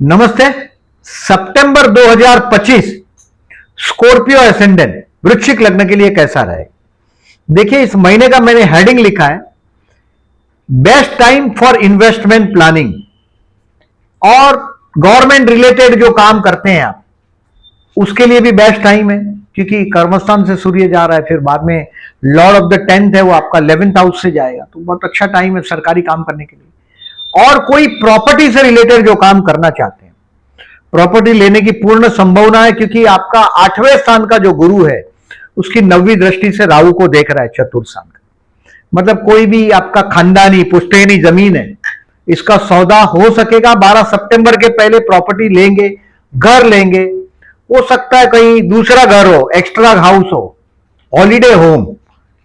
नमस्ते। सितंबर 2025 Scorpio ascendant वृश्चिक लग्न के लिए कैसा रहेगा? देखिए, इस महीने का मैंने हेडिंग लिखा है best time for investment planning. और गवर्नमेंट रिलेटेड जो काम करते हैं आप, उसके लिए भी बेस्ट टाइम है, क्योंकि कर्मस्थान से सूर्य जा रहा है, फिर बाद में लॉर्ड ऑफ द 10th है, वो आपका 11th हाउस से जाएगा, तो बहुत अच्छा टाइम है सरकारी काम करने के लिए। और कोई प्रॉपर्टी से रिलेटेड जो काम करना चाहते हैं, प्रॉपर्टी लेने की पूर्ण संभावना है, क्योंकि आपका 8वें स्थान का जो गुरु है उसकी 9वीं दृष्टि से राहु को देख रहा है, चतुर्थ स्थान का। मतलब कोई भी आपका खानदानी पुश्तैनी जमीन है, इसका सौदा हो सकेगा। 12 सितंबर के पहले प्रॉपर्टी लेंगे, घर लेंगे, हो सकता है कहीं दूसरा घर हो, एक्स्ट्रा हाउस हो, हॉलीडे होम,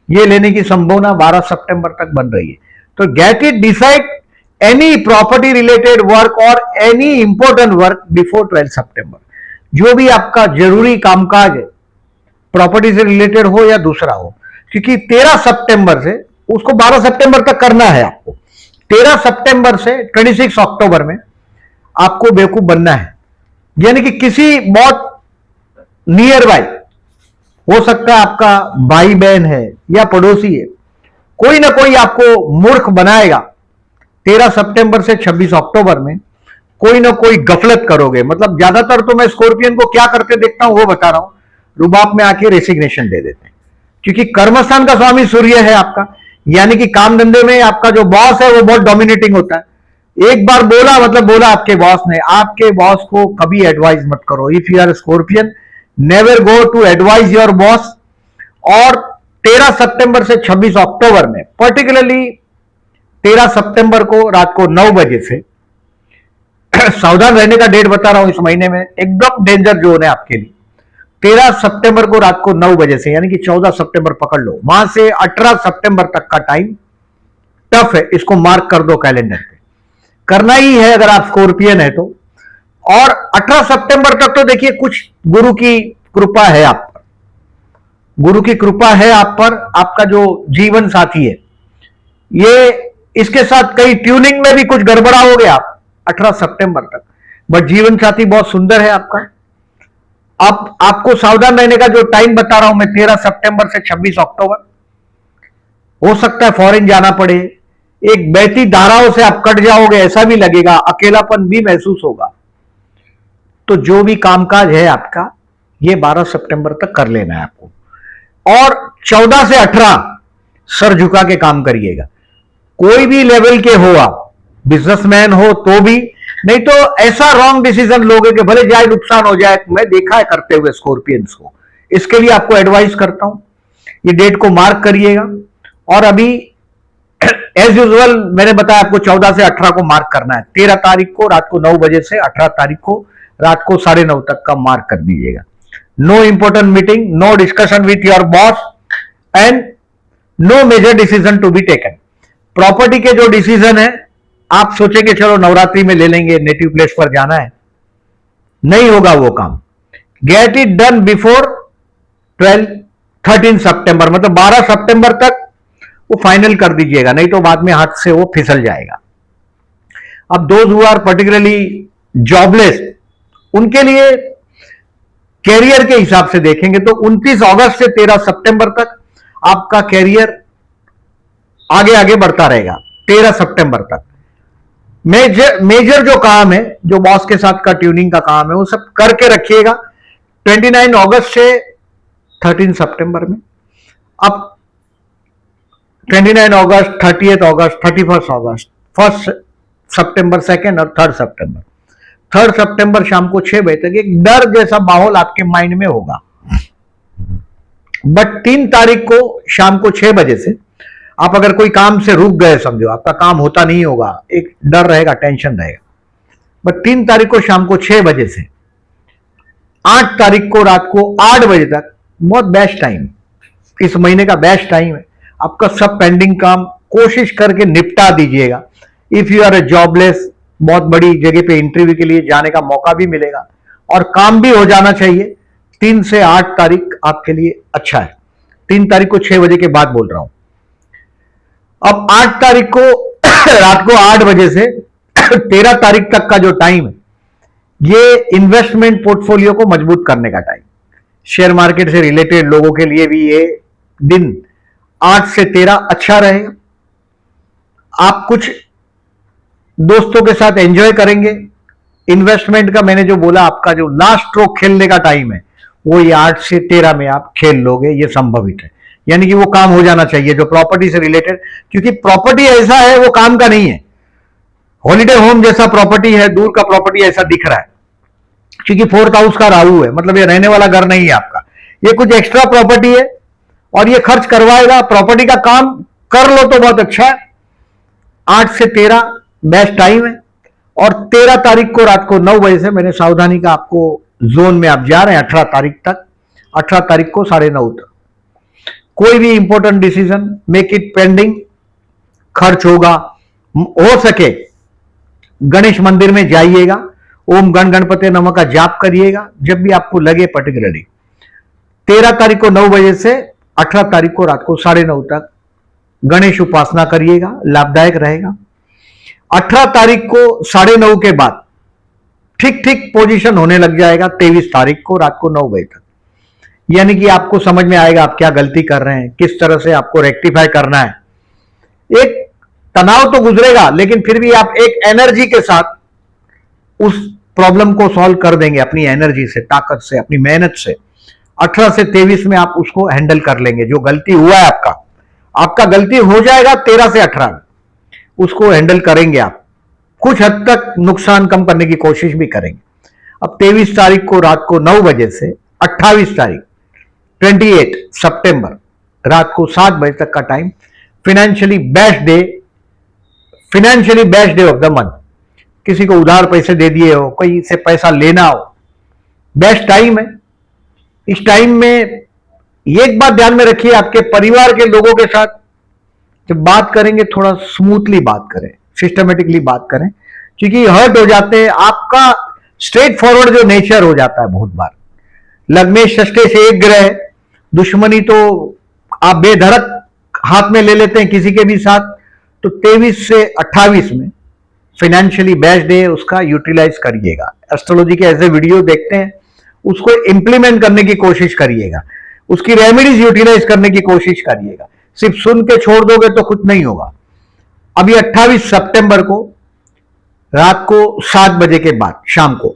ये लेने की संभावना 12 सितंबर तक बन रही है। तो get it decide any property related work और एनी इंपॉर्टेंट वर्क बिफोर 12 सितंबर। जो भी आपका जरूरी कामकाज है, प्रॉपर्टी से रिलेटेड हो या दूसरा हो, क्योंकि 13 सितंबर से उसको 12 सितंबर तक करना है आपको। 13 सितंबर से 26 अक्टूबर में आपको बेवकूफ बनना है, यानी कि किसी बहुत नियर बाय, हो सकता है आपका भाई बहन है या पड़ोसी है, कोई ना कोई आपको मूर्ख बनाएगा। 13 सितंबर से 26 अक्टूबर में कोई ना कोई गफलत करोगे। मतलब ज्यादातर तो मैं स्कॉर्पियन को क्या करते देखता हूं वो बता रहा हूं, रुबाब में आके रेसिग्नेशन दे देते हैं, क्योंकि कर्मस्थान का स्वामी सूर्य है आपका, यानी कि काम धंधे में आपका जो बॉस है वो बहुत डोमिनेटिंग होता है। एक बार बोला मतलब बोला आपके बॉस ने। आपके बॉस को कभी एडवाइस मत करो। If you are scorpion, never go to advise your boss. और 13 सितंबर से 26 अक्टूबर में, पर्टिकुलरली 13 सितंबर को रात को 9 बजे से सावधान रहने का डेट बता रहा हूं, इस महीने में एकदम डेंजर जोन है आपके लिए। 13 सितंबर को रात को 9 बजे से, यानी कि 14 सितंबर पकड़ लो, वहां से 18 सितंबर तक का टाइम टफ है। इसको मार्क कर दो कैलेंडर पे, करना ही है अगर आप स्कॉर्पियन है तो। और 18 सितंबर तक तो देखिए कुछ गुरु की कृपा है आप पर, गुरु की कृपा है आप पर। आपका जो जीवन साथी है, ये इसके साथ कई ट्यूनिंग में भी कुछ गड़बड़ाओगे आप 18 सितंबर तक, बट जीवन साथी बहुत सुंदर है आपका। अब आपको सावधान रहने का जो टाइम बता रहा हूं मैं, 13 सितंबर से 26 अक्टूबर, हो सकता है फॉरेन जाना पड़े, एक बहती धाराओं से आप कट जाओगे, ऐसा भी लगेगा, अकेलापन भी महसूस होगा। तो जो भी कामकाज है आपका, ये 12 सितंबर तक कर लेना है आपको। और 14 से 18 सर झुका के काम करिएगा। कोई भी लेवल के हो आप, बिजनेसमैन हो तो भी, नहीं तो ऐसा रॉन्ग डिसीजन लोगे कि भले जाए नुकसान हो जाए। मैं देखा है करते हुए स्कॉर्पियंस को, इसके लिए आपको एडवाइस करता हूं, ये डेट को मार्क करिएगा। और अभी एज यूजुअल मैंने बताया आपको 14 से 18 को मार्क करना है। 13 तारीख को रात को 9 बजे से 18 तारीख को रात को 9:30 तक का मार्क कर दीजिएगा। No important meeting, no discussion with your boss and no major decision to be taken. Property के जो डिसीजन है, आप सोचेंगे चलो नवरात्रि में ले लेंगे, नेटिव प्लेस पर जाना है, नहीं होगा वो काम। गेट इट डन बिफोर 13 सितंबर, मतलब 12 सितंबर तक वो फाइनल कर दीजिएगा, नहीं तो बाद में हाथ से वो फिसल जाएगा। अब those who are particularly jobless, उनके लिए कैरियर के हिसाब से देखेंगे तो 29 अगस्त से 13 सितंबर तक आपका कैरियर आगे आगे बढ़ता रहेगा। 13 सितंबर तक मेजर जो काम है, जो बॉस के साथ का ट्यूनिंग का काम है, वो सब करके रखिएगा 29 अगस्त से 13 सितंबर में। अब 29 अगस्त, 30 अगस्त, 31 अगस्त, 1 सितंबर, 2 और 3 सितंबर। 3 सितंबर शाम को 6 बजे तक एक डर जैसा माहौल आपके माइंड में होगा। बट 3 तारीख को शाम को 6 बजे से आप अगर कोई काम से रुक गए, समझो आपका काम होता नहीं होगा, एक डर रहेगा, टेंशन रहेगा। बट 3 तारीख को शाम को 6 बजे से 8 तारीख को रात को 8 बजे तक बहुत बेस्ट टाइम, इस महीने का बेस्ट टाइम है। आपका सब पेंडिंग काम कोशिश करके निपटा दीजिएगा। If you are a jobless, बहुत बड़ी जगह पे इंटरव्यू के लिए जाने का मौका भी मिलेगा और काम भी हो जाना चाहिए। 3 से 8 तारीख आपके लिए अच्छा है। 3 तारीख को 6 बजे के बाद बोल रहा हूं। अब 8 तारीख को रात को 8 बजे से 13 तारीख तक का जो टाइम है, ये इन्वेस्टमेंट पोर्टफोलियो को मजबूत करने का टाइम। शेयर मार्केट से रिलेटेड लोगों के लिए भी ये दिन 8 से 13 अच्छा रहेगा। आप कुछ दोस्तों के साथ एंजॉय करेंगे। इन्वेस्टमेंट का मैंने जो बोला, आपका जो लास्ट स्ट्रोक खेलने का टाइम है वो ये 8 से 13 में आप खेल लोगे, ये संभवित है। यानी कि वो काम हो जाना चाहिए जो प्रॉपर्टी से रिलेटेड, क्योंकि प्रॉपर्टी ऐसा है वो काम का नहीं है। हॉलिडे होम जैसा प्रॉपर्टी है, दूर का प्रॉपर्टी ऐसा दिख रहा है, क्योंकि 4th हाउस का राहु है, मतलब ये रहने वाला घर नहीं है आपका, ये कुछ एक्स्ट्रा प्रॉपर्टी है और ये खर्च करवाएगा। प्रॉपर्टी का काम कर लो तो बहुत अच्छा है। 8 से 13 बेस्ट टाइम है। और 13 तारीख को रात को 9 बजे से मैंने सावधानी का आपको जोन में आप जा रहे हैं 18 तारीख तक, 18 तारीख को 9:30 तक। कोई भी important decision make it pending, खर्च होगा, हो सके गणेश मंदिर में जाइएगा, ओम गण गणपति नमः का जाप करिएगा जब भी आपको लगे। पर्टिकुलरली 13 तारीख को 9 बजे से 18 तारीख को रात को 9:30 तक गणेश उपासना करिएगा, लाभदायक रहेगा। 18 तारीख को 9:30 के बाद ठीक ठीक पोजीशन होने लग जाएगा 23 तारीख को रात को 9 बजे तक। यानी कि आपको समझ में आएगा आप क्या गलती कर रहे हैं, किस तरह से आपको रेक्टिफाई करना है। एक तनाव तो गुजरेगा, लेकिन फिर भी आप एक एनर्जी के साथ उस प्रॉब्लम को सॉल्व कर देंगे, अपनी एनर्जी से, ताकत से, अपनी मेहनत से। 18 से 23 में आप उसको हैंडल कर लेंगे। जो गलती हुआ है आपका गलती हो जाएगा 13 से 18 में, उसको हैंडल करेंगे आप। कुछ हद तक नुकसान कम करने की कोशिश भी करेंगे। अब 23 तारीख को रात को 9 बजे से 28 तारीख 28 सितंबर रात को 7 बजे तक का time financially best day of the month. किसी को उधार पैसे दे दिए हो, कोई से पैसा लेना हो, बेस्ट टाइम है। इस टाइम में एक बात ध्यान में रखिए, आपके परिवार के लोगों के साथ जब बात करेंगे थोड़ा स्मूथली बात करें, सिस्टमेटिकली बात करें, क्योंकि हर्ट हो जाते हैं। आपका स्ट्रेट फॉरवर्ड जो नेचर हो जाता है बहुत बार। लग्ने षष्ठे से एक ग्रह, दुश्मनी तो आप बेधड़क हाथ में ले लेते हैं किसी के भी साथ। तो 23 से 28 में फाइनेंशियली बेस्ट डे, उसका यूटिलाइज करिएगा। एस्ट्रोलॉजी के ऐसे वीडियो देखते हैं, उसको इंप्लीमेंट करने की कोशिश करिएगा, उसकी रेमेडीज यूटिलाइज करने की कोशिश करिएगा। सिर्फ सुन के छोड़ दोगे तो कुछ नहीं होगा। अभी 28 सितंबर को रात को 7 बजे के बाद शाम को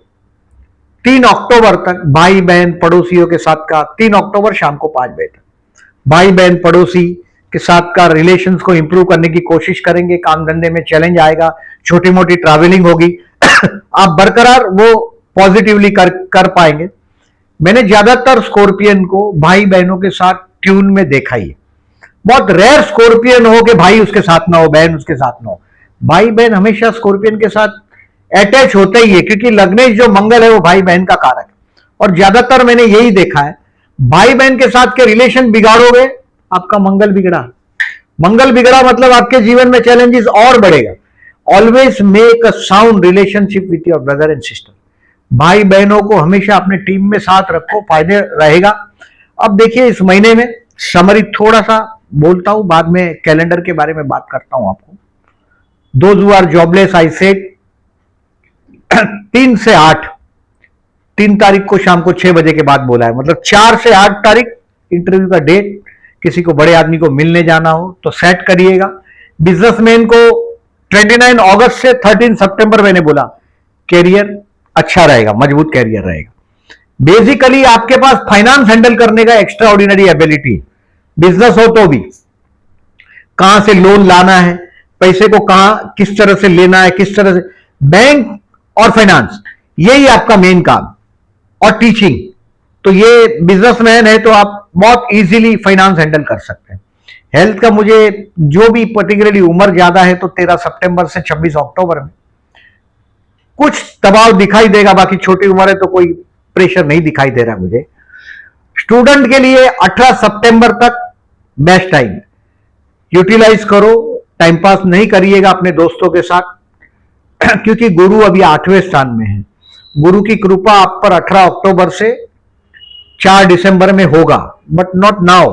3 अक्टूबर तक भाई बहन पड़ोसियों के साथ का, 3 अक्टूबर शाम को 5 बजे तक भाई बहन पड़ोसी के साथ का रिलेशंस को इंप्रूव करने की कोशिश करेंगे। काम धंधे में चैलेंज आएगा, छोटी मोटी ट्रैवलिंग होगी आप बरकरार वो पॉजिटिवली कर पाएंगे। मैंने ज्यादातर स्कॉर्पियन को भाई बहनों के साथ ट्यून में देखा ही है। बहुत रेयर स्कॉर्पियन हो कि भाई उसके साथ ना हो, बहन उसके साथ ना हो। भाई बहन हमेशा स्कॉर्पियन के साथ अटैच होते ही है, क्योंकि लग्नेश जो मंगल है वो भाई बहन का कारक है। और ज्यादातर मैंने यही देखा है, भाई बहन के साथ के रिलेशन बिगाड़ोगे आपका मंगल बिगड़ा। मंगल बिगड़ा मतलब आपके जीवन में चैलेंजेस और बढ़ेगा। Always make a sound relationship with your brother and sister. भाई बहनों को हमेशा अपने टीम में साथ रखो, फायदे रहेगा। अब देखिए इस महीने में समरी थोड़ा सा बोलता हूं, बाद में कैलेंडर के बारे में बात करता हूं आपको। Those who are jobless I said 3 से 8, 3 तारीख को शाम को 6 बजे के बाद बोला है, मतलब 4 से 8 तारीख इंटरव्यू का डेट। किसी को बड़े आदमी को मिलने जाना हो तो सेट करिएगा। बिजनेसमैन को 29 अगस्त से 13 सितंबर मैंने बोला कैरियर अच्छा रहेगा, मजबूत कैरियर रहेगा। बेसिकली आपके पास फाइनेंस हैंडल करने का एक्स्ट्रा ऑर्डिनरी एबिलिटी, बिजनेस हो तो भी कहां से लोन लाना है, पैसे को कहां किस तरह से लेना है, किस तरह से, बैंक और फाइनेंस यही आपका मेन काम, और टीचिंग। तो ये बिजनेसमैन है तो आप बहुत इजीली फाइनेंस हैंडल कर सकते हैं। हेल्थ का मुझे जो भी पर्टिकुलरली उम्र ज्यादा है तो 13 सितंबर से 26 अक्टूबर में कुछ दबाव दिखाई देगा, बाकी छोटी उम्र है तो कोई प्रेशर नहीं दिखाई दे रहा मुझे। स्टूडेंट के लिए 18 सितंबर तक बेस्ट टाइम, यूटिलाइज करो, टाइम पास नहीं करिएगा अपने दोस्तों के साथ क्योंकि गुरु अभी 8वें स्थान में है। गुरु की कृपा आप पर 18 अक्टूबर से 4 दिसंबर में होगा, but not now.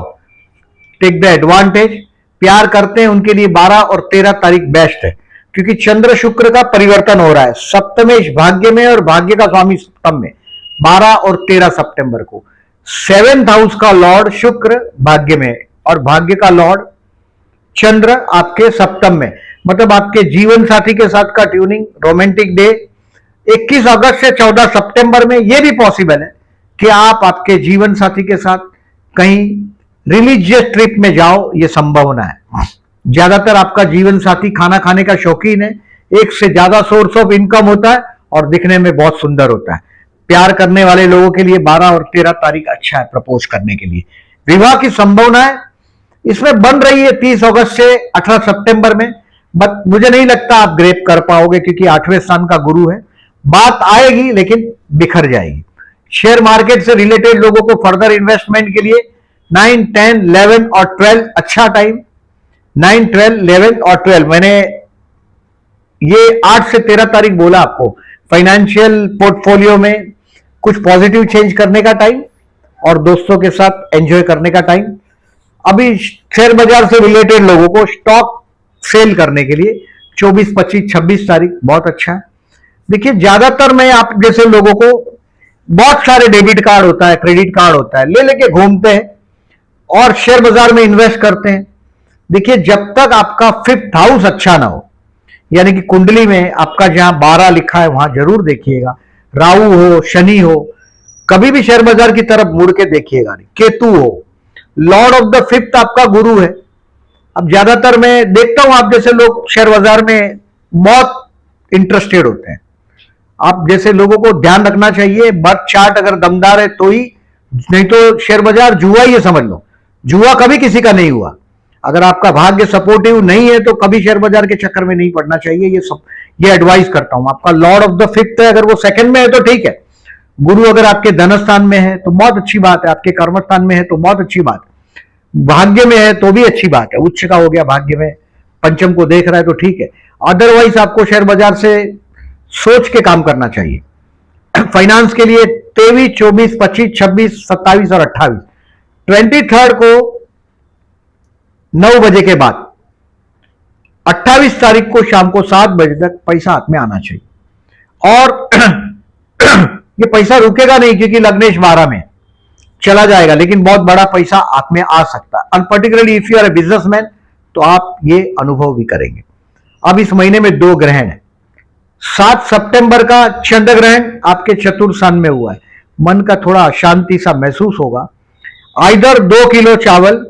Take the advantage. प्यार करते हैं उनके लिए 12 और 13 तारीख बेस्ट है। क्योंकि चंद्र शुक्र का परिवर्तन हो रहा है सप्तमेश भाग्य में और भाग्य का स्वामी सप्तम में 12 और 13 सितंबर को। 7th हाउस का लॉर्ड शुक्र भाग्य में और भाग्य का लॉर्ड चंद्र आपके सप्तम में, मतलब आपके जीवन साथी के साथ का ट्यूनिंग रोमांटिक डे 21 अगस्त से 14 सितंबर में यह भी पॉसिबल है कि आप आपके जीवन साथी के साथ कहीं रिलीजियस ट्रिप में जाओ, यह संभावना है। ज्यादातर आपका जीवन साथी खाना खाने का शौकीन है, एक से ज्यादा सोर्स ऑफ इनकम होता है और दिखने में बहुत सुंदर होता है। प्यार करने वाले लोगों के लिए 12 और 13 तारीख अच्छा है प्रपोज करने के लिए। विवाह की संभावना है इसमें बन रही है 30 अगस्त से 18 सितंबर में, बट मुझे नहीं लगता आप ग्रेप कर पाओगे क्योंकि 8वें स्थान का गुरु है। बात आएगी लेकिन बिखर जाएगी। शेयर मार्केट से रिलेटेड लोगों को फर्दर इन्वेस्टमेंट के लिए 9, 10, 11 और 12 अच्छा टाइम। 9, 12, 11 और 12 मैंने ये 8 से 13 तारीख बोला आपको। फाइनेंशियल पोर्टफोलियो में कुछ पॉजिटिव चेंज करने का टाइम और दोस्तों के साथ एंजॉय करने का टाइम। अभी शेयर बाजार से रिलेटेड लोगों को स्टॉक सेल करने के लिए 24, 25, 26 तारीख बहुत अच्छा है। देखिए ज्यादातर मैं आप जैसे लोगों को बहुत सारे डेबिट कार्ड होता है, क्रेडिट कार्ड होता है, ले लेके घूमते हैं और शेयर बाजार में इन्वेस्ट करते हैं। देखिए जब तक आपका 5th हाउस अच्छा ना हो, यानी कि कुंडली में आपका जहां 12 लिखा है वहां जरूर देखिएगा, राहु हो, शनि हो, कभी भी शेयर बाजार की तरफ मुड़ के देखिएगा नहीं। केतु हो, लॉर्ड ऑफ द 5th आपका गुरु है। अब ज्यादातर मैं देखता हूं आप जैसे लोग शेयर बाजार में बहुत इंटरेस्टेड होते हैं। आप जैसे लोगों को ध्यान रखना चाहिए, बर्थ चार्ट अगर दमदार है तो ही, नहीं तो शेयर बाजार जुआ ही है समझ लो। जुआ कभी किसी का नहीं हुआ। अगर आपका भाग्य सपोर्टिव नहीं है तो कभी शेयर बाजार के चक्कर में नहीं पड़ना चाहिए। ये एडवाइस करता हूं। आपका लॉर्ड ऑफ द 5th है, अगर वो 2nd में है तो ठीक है। गुरु अगर आपके धन स्थान में है तो बहुत अच्छी बात है, आपके कर्म स्थान में है तो बहुत अच्छी बात है, भाग्य में है तो भी अच्छी बात है। उच्च का हो गया भाग्य में, पंचम को देख रहा है तो ठीक है। अदरवाइज आपको शेयर बाजार से सोच के काम करना चाहिए। फाइनेंस के लिए 23, 24, 25, 26, 27 और 28, 23rd को 9 बजे के बाद 28 तारीख को शाम को 7 बजे तक पैसा हाथ में आना चाहिए। और ये पैसा रुकेगा नहीं क्योंकि लग्नेश 12 में चला जाएगा, लेकिन बहुत बड़ा पैसा हाथ में आ सकता है। और particularly if you are a businessman तो आप ये अनुभव भी करेंगे। अब इस महीने में 2 ग्रहण है। 7 सितंबर का चंद्र ग्रहण आपके चतुर्थ स्थान में हुआ है। मन का थोड़ा अशांति सा महसूस होगा। आइदर 2 किलो चावल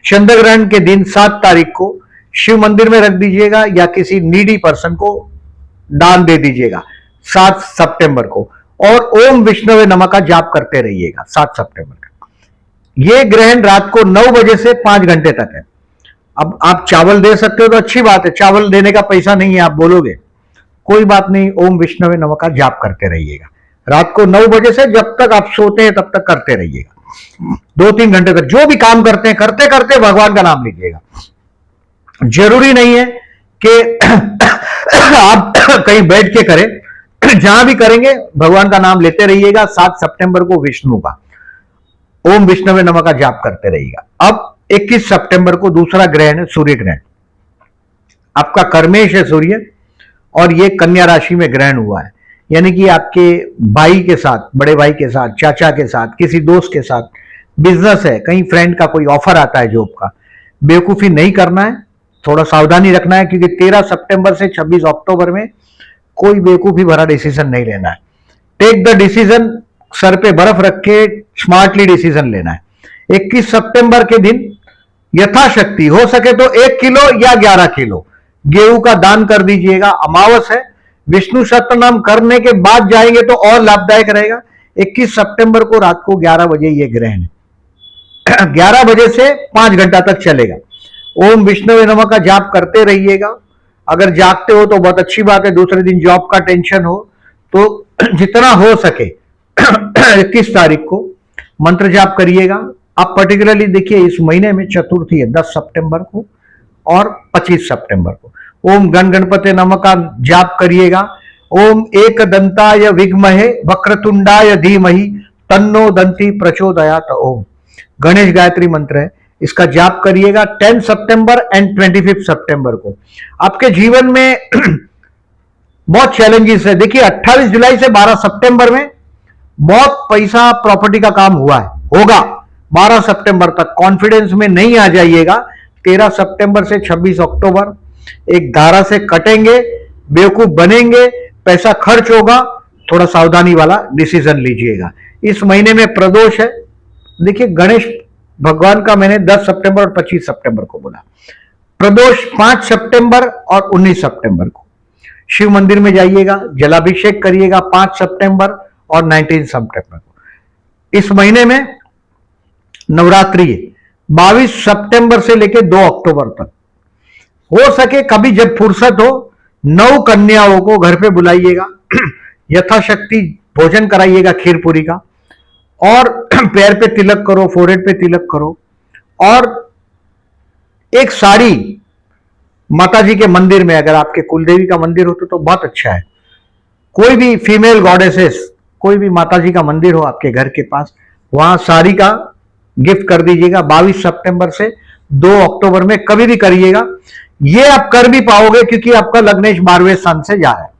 चंद्र ग्रहण के दिन 7 तारीख को शिव मंदिर में रख दीजिएगा या किसी नीडी पर्सन को दान दे दीजिएगा 7 सितंबर को। और ओम विष्णुवे नमः का जाप करते रहिएगा 7 सितंबर का। यह ग्रहण रात को 9 बजे से 5 घंटे तक है। अब आप चावल दे सकते हो तो अच्छी बात है, चावल देने का पैसा नहीं है आप बोलोगे, कोई बात नहीं, ओम विष्णुवे नमः का जाप करते रहिएगा रात को 9 बजे से जब तक आप सोते हैं तब तक करते रहिएगा। 2-3 घंटे तक जो भी काम करते हैं करते करते भगवान का नाम लीजिएगा। जरूरी नहीं है कि आप कहीं बैठ के करें, जहां भी करेंगे भगवान का नाम लेते रहिएगा। 7 सितंबर को विष्णु का ओम विष्णुवे नमः का जाप करते रहिएगा। अब 21 सितंबर को दूसरा ग्रहण है सूर्य ग्रहण। आपका कर्मेश है सूर्य और ये कन्या राशि में ग्रहण हुआ है, यानी कि आपके भाई के साथ, बड़े भाई के साथ, चाचा के साथ, किसी दोस्त के साथ बिजनेस है, कहीं फ्रेंड का कोई ऑफर आता है जॉब का, बेवकूफी नहीं करना है, थोड़ा सावधानी रखना है क्योंकि 13 सितंबर से 26 अक्टूबर में कोई बेवकूफी भरा डिसीजन नहीं लेना है। टेक द डिसीजन, सर पे बर्फ रख के स्मार्टली डिसीजन लेना है। 21 सितंबर के दिन यथाशक्ति हो सके तो 1 किलो या 11 किलो गेहूं का दान कर दीजिएगा। अमावस है, विष्णु सहस्त्र नाम करने के बाद जाएंगे तो और लाभदायक रहेगा। 21 सितंबर को रात को 11 बजे ये ग्रहण है। 11 बजे से 5 घंटा तक चलेगा। ओम विष्णुवे नमः का जाप करते रहिएगा। अगर जागते हो तो बहुत अच्छी बात है, दूसरे दिन जॉब का टेंशन हो तो जितना हो सके 21 तारीख को मंत्र जाप करिएगा। आप पर्टिकुलरली देखिए इस महीने में चतुर्थी है 10 सितंबर को और 25 सितंबर को। ओम गण गणपते नमः का जाप करिएगा। ओम एक दंताय विद्महे वक्रतुंडाय धीमहि तन्नो दंती प्रचोदयात। ओम गणेश गायत्री मंत्र है, इसका जाप करिएगा 10 सितंबर एंड 25 सितंबर को। आपके जीवन में बहुत चैलेंजेस है। देखिए 28 जुलाई से 12 सितंबर में बहुत पैसा प्रॉपर्टी का काम हुआ है, होगा 12 सितंबर तक। कॉन्फिडेंस में नहीं आ जाइएगा। 13 सितंबर से 26 अक्टूबर एक धारा से कटेंगे, बेवकूफ बनेंगे, पैसा खर्च होगा, थोड़ा सावधानी वाला डिसीजन लीजिएगा। इस महीने में प्रदोष है। देखिए गणेश भगवान का मैंने 10 सितंबर और 25 सितंबर को बोला। प्रदोष 5 सितंबर और 19 सितंबर को शिव मंदिर में जाइएगा, जलाभिषेक करिएगा 5 सितंबर और 19 सितंबर को। इस महीने में नवरात्रि है 22 सितंबर से लेकर 2 अक्टूबर तक। हो सके कभी जब फुर्सत हो 9 कन्याओं को घर पे बुलाइएगा, यथाशक्ति भोजन कराइएगा खीर पूरी का, और पैर पे तिलक करो, फोrehead पे तिलक करो, और एक साड़ी माता जी के मंदिर में, अगर आपके कुलदेवी का मंदिर हो तो बहुत अच्छा है। कोई भी फीमेल गॉडेसेस, कोई भी माता जी का मंदिर हो आपके घर के पास, वहां साड़ी का गिफ्ट कर दीजिएगा। 22 सितंबर से 2 अक्टूबर में कभी भी करिएगा। ये आप कर भी पाओगे क्योंकि आपका लग्नेश 12वें स्थान से जा रहा है।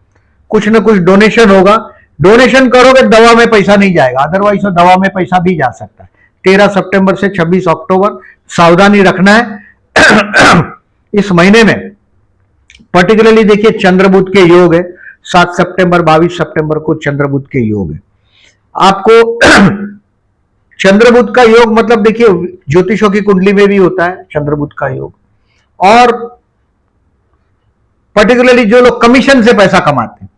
कुछ ना कुछ डोनेशन होगा, डोनेशन करोगे दवा में पैसा नहीं जाएगा, अदरवाइज तो दवा में पैसा भी जा सकता है। 13 सितंबर से 26 अक्टूबर सावधानी रखना है। इस महीने में पर्टिकुलरली देखिए चंद्रबुध के योग है। 7 सितंबर 22 सितंबर को चंद्रबुध के योग है। आपको चंद्रबुध का योग मतलब देखिए ज्योतिषों की कुंडली में भी होता है चंद्रबुध का योग, और पर्टिकुलरली जो लोग कमीशन से पैसा कमाते हैं,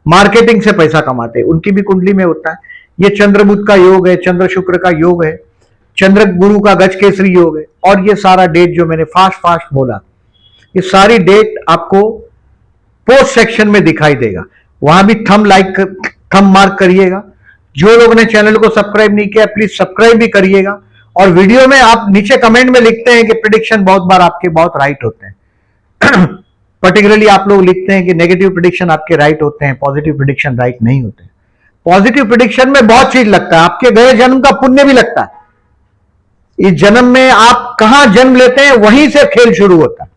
मार्केटिंग से पैसा कमाते हैं, उनकी भी कुंडली में होता है। ये चंद्रबुध का योग है, चंद्र शुक्र का योग है, चंद्र गुरु का गज केसरी योग है। और ये सारा डेट जो मैंने फास्ट बोला, ये सारी डेट आपको पोस्ट सेक्शन में दिखाई देगा, वहां भी थंब मार्क करिएगा। जो लोग ने चैनल को सब्सक्राइब नहीं किया प्लीज सब्सक्राइब भी करिएगा। और वीडियो में आप नीचे कमेंट में लिखते हैं कि प्रेडिक्शन बहुत बार आपके बहुत राइट होते हैं। पर्टिकुलरली आप लोग लिखते हैं कि नेगेटिव प्रेडिक्शन आपके राइट होते हैं, पॉजिटिव प्रेडिक्शन राइट नहीं होते। पॉजिटिव प्रेडिक्शन में बहुत चीज लगता है, आपके गए जन्म का पुण्य भी लगता है। इस जन्म में आप कहां जन्म लेते हैं वहीं से खेल शुरू होता है।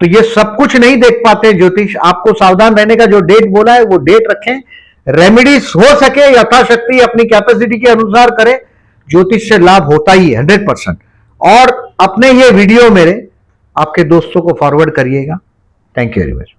तो ये सब कुछ नहीं देख पाते ज्योतिष। आपको सावधान रहने का, जो डेट बोला है वो डेट रखें। रेमेडीज हो सके यथाशक्ति अपनी कैपेसिटी के अनुसार करें, ज्योतिष से लाभ होता ही है 100%। और अपने ये वीडियो मेरे आपके दोस्तों को फॉरवर्ड करिएगा। Thank you very much.